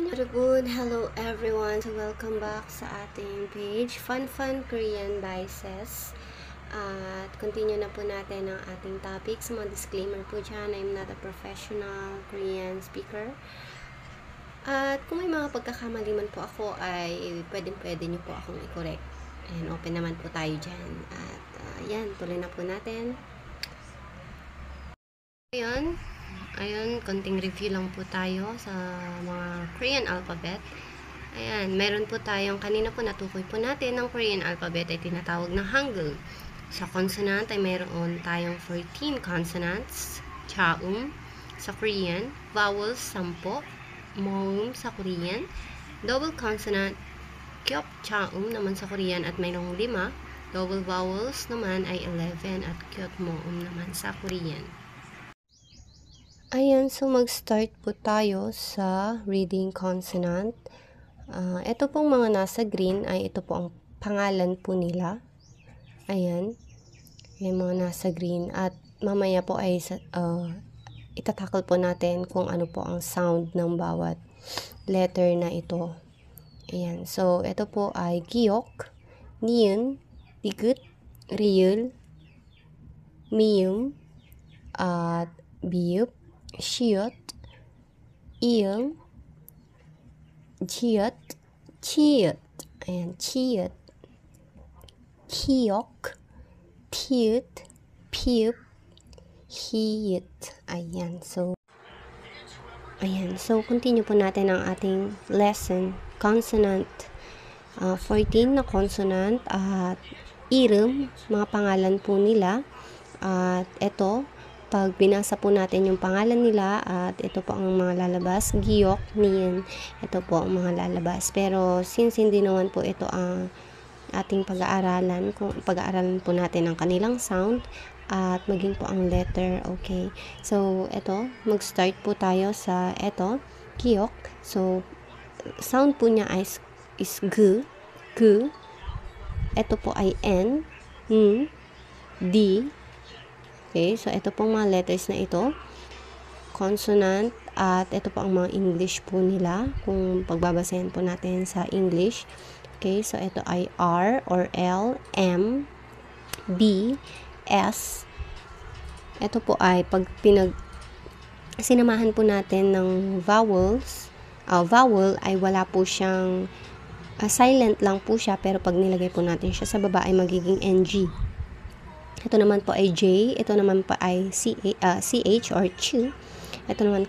Good, hello everyone. So welcome back sa ating page, Fun Korean by Ses. At continue na po natin ang ating topic. Sa mga disclaimer po dyan, I'm not a professional Korean speaker. At kung may mga pagkakamali man po ako, ay pwede nyo po akong i-correct. And open naman po tayo dyan. At yan, tuloy na po natin. Ayun, konting review lang po tayo sa mga Korean alphabet. Ayan, meron po tayong, kanina po natukoy po natin ng Korean alphabet ay tinatawag na Hangul. Sa consonant ay meron tayong 14 consonants, chaum sa Korean, vowels 10, moum sa Korean, double consonant, kyop chaum naman sa Korean at mayroong 5, double vowels naman ay 11 at kyot moum naman sa Korean. Ayan, so mag-start po tayo sa reading consonant. Ito pong mga nasa green ay ito po ang pangalan po nila. Ayan, yung mga nasa green. At mamaya po ay itatakal po natin kung ano po ang sound ng bawat letter na ito. Ayan, so ito po ay giok, niun, digut, riul, mium, at biup, 시읒, 이응, 지읒, 치읒, ayan, 치읒, 키역, 티읒, 피읒, 히읒. Ayan, so continue po natin ang ating lesson. Consonant, 14 na consonant at i름, mga pangalan po nila. At ito, pag binasa po natin yung pangalan nila at ito po ang mga lalabas, giok, niyan, ito po ang mga lalabas. Pero since hindi naman po ito ang ating pag-aaralan po natin ang kanilang sound at maging po ang letter, okay. So, ito, mag-start po tayo sa ito, giok. So, sound po niya is g, g. Ito po ay n, d. Okay, so ito pong mga letters na ito, consonant, at ito po ang mga English po nila, kung pagbabasahin po natin sa English. Okay, so ito ay R or L, M, B, S. Ito po ay pag sinamahan po natin ng vowels, vowel ay wala po siyang, silent lang po siya, pero pag nilagay po natin siya sa baba ay magiging NG. Ito naman po ay J, ito naman po ay CH or CH. Ito naman